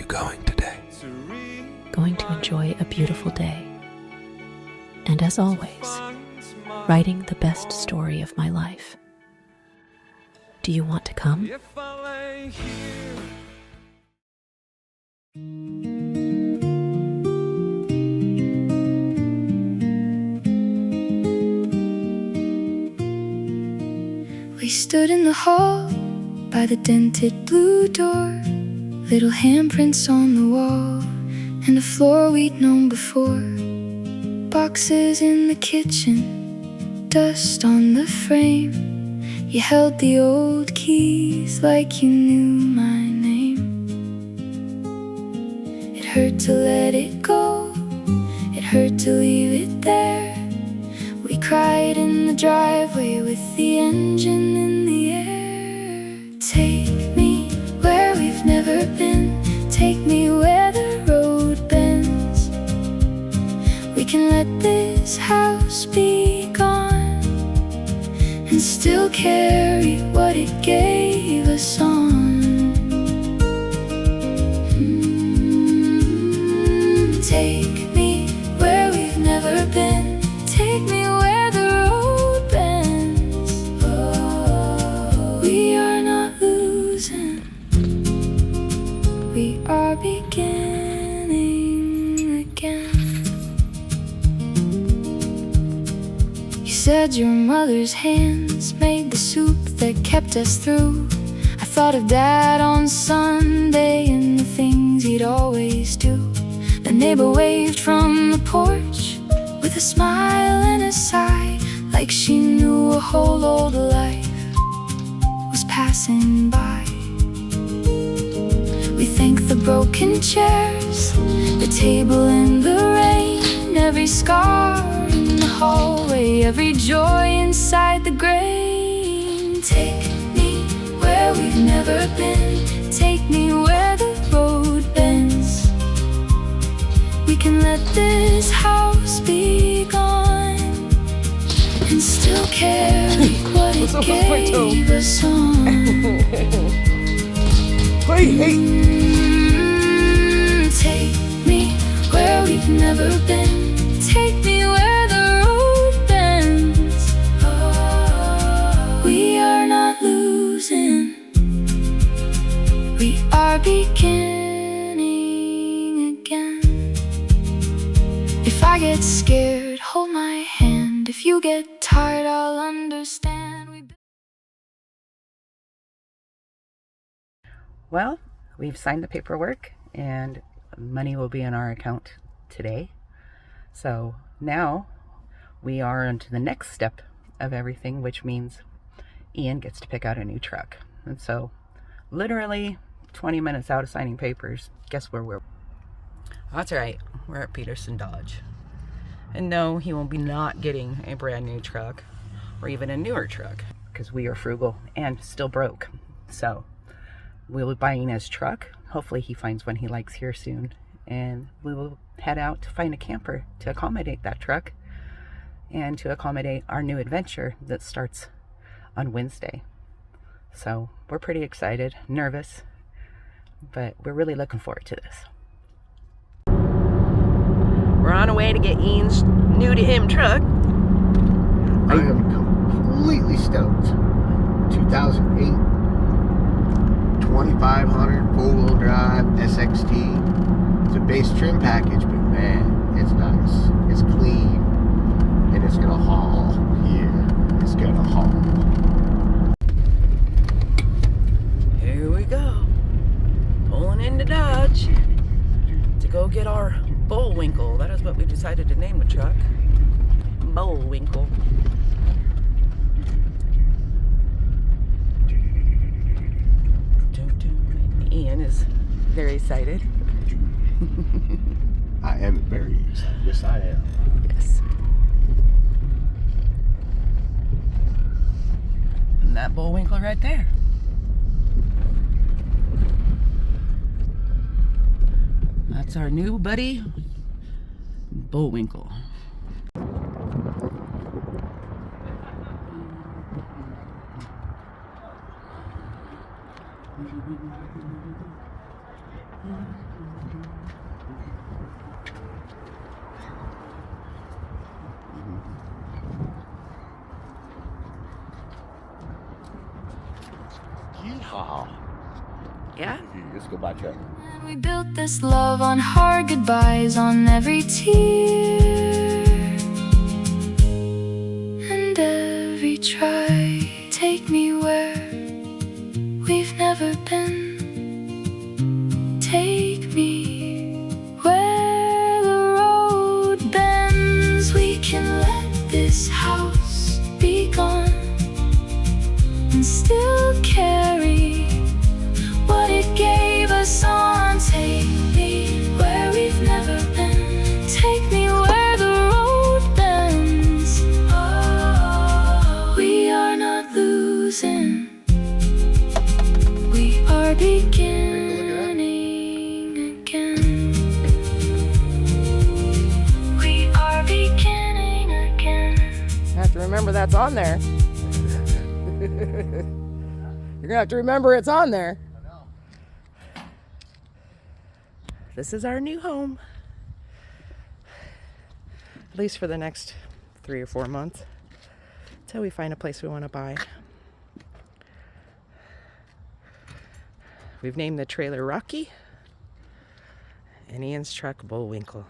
going today? Going to enjoy a beautiful day. And as always, writing the best story of my life. Do you want to come? We stood in the hall by the dented blue door, little handprints on the wall, and a floor we'd known before. Boxes in the kitchen, dust on the frame. You held the old keys like you knew my name. It hurt to let it go, it hurt to leave it there. We cried in the driveway with the engine in the air. Take me where we've never been, take me where the road bends. We can let this house be gone and still carry what it gave us on. Take me where we've never been, take me where the road bends. Oh, we are not losing, we are beginning again. You said your mother's hands made the soup that kept us through. I thought of Dad on Sunday and the things he'd always do. The neighbor waved from the porch with a smile and a sigh, like she knew a whole old life was passing by. We thank the broken chairs, the table in the rain, every scar in the hallway, every joy inside the grain. Take me where we've never been, take me where the road bends. We can let this house be gone and still carry what it gave us on. Take me where we've never been, take me where the road bends. Oh, we are not losing, we are beginning again. If I get scared, hold my hand. If you get tired, I'll understand. Well, we've signed the paperwork and money will be in our account today. So now we are into the next step of everything, which means Ian gets to pick out a new truck. And so literally 20 minutes out of signing papers, guess where we're? That's right, we're at Peterson Dodge. And no, he won't be not getting a brand new truck or even a newer truck because we are frugal and still broke. So we'll be buying his truck. Hopefully he finds one he likes here soon. And we will head out to find a camper to accommodate that truck and to accommodate our new adventure that starts on Wednesday. So we're pretty excited, nervous, but we're really looking forward to this. We're on our way to get Ian's new to him truck. I am completely stoked. 2008 2500 four-wheel drive SXT. It's a base trim package, but man, it's nice. It's clean, and it's gonna haul. Yeah, it's gonna haul. Here we go. Pulling into Dodge to go get our Bullwinkle. That is what we decided to name the truck. Bullwinkle. Ian is very excited. I am very excited. Yes, I am. Yes. And that Bullwinkle right there. That's our new buddy, Bullwinkle. Yeehaw. Yeah? Let's go by truck. And we built this love on hard goodbyes, on every tear and every try. Take me where we've never been. Take me where the road bends. We can let this house be gone and still carry what it gave us on. Take me where we've never been. Take me where the road bends. Oh, we are not losing. We are beginning again. We are beginning again. I have to remember that's on there. You're gonna have to remember it's on there. This is our new home. At least for the next 3 or 4 months. Until we find a place we want to buy. We've named the trailer Rocky and Ian's truck Bullwinkle.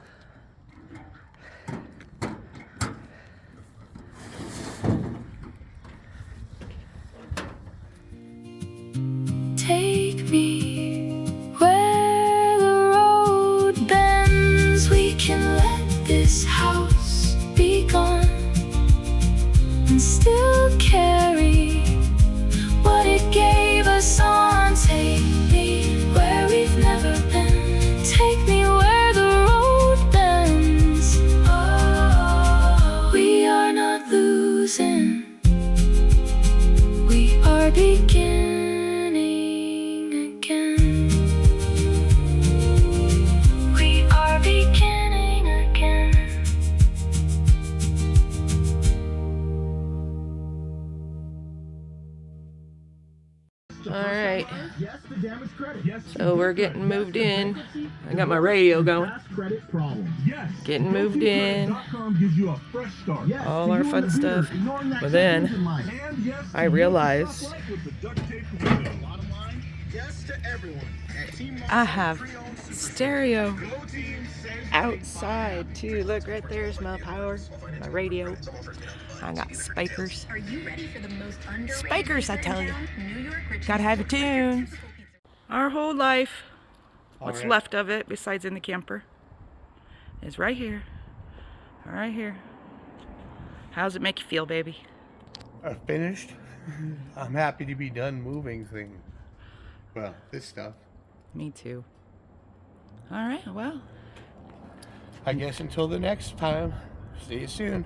Take me where the road bends. We can let this house be gone and still carry what it gave us on. Take me where we've never been. Take me where the road bends. Oh, we are not losing. We are beginning again. We are beginning again. All right. So we're getting moved in. I got my radio going. Getting moved in. All our fun stuff. But then I realized I have stereo outside too. Look, right there's my power, my radio. I got spikers. Spikers, I tell you. Gotta have a tune. Our whole life, what's left of it, besides in the camper, is right here. Right here. How's it make you feel, baby? Finished. I'm happy to be done moving things. Well, this stuff. Me too. All right, well. I guess until the next time. See you soon.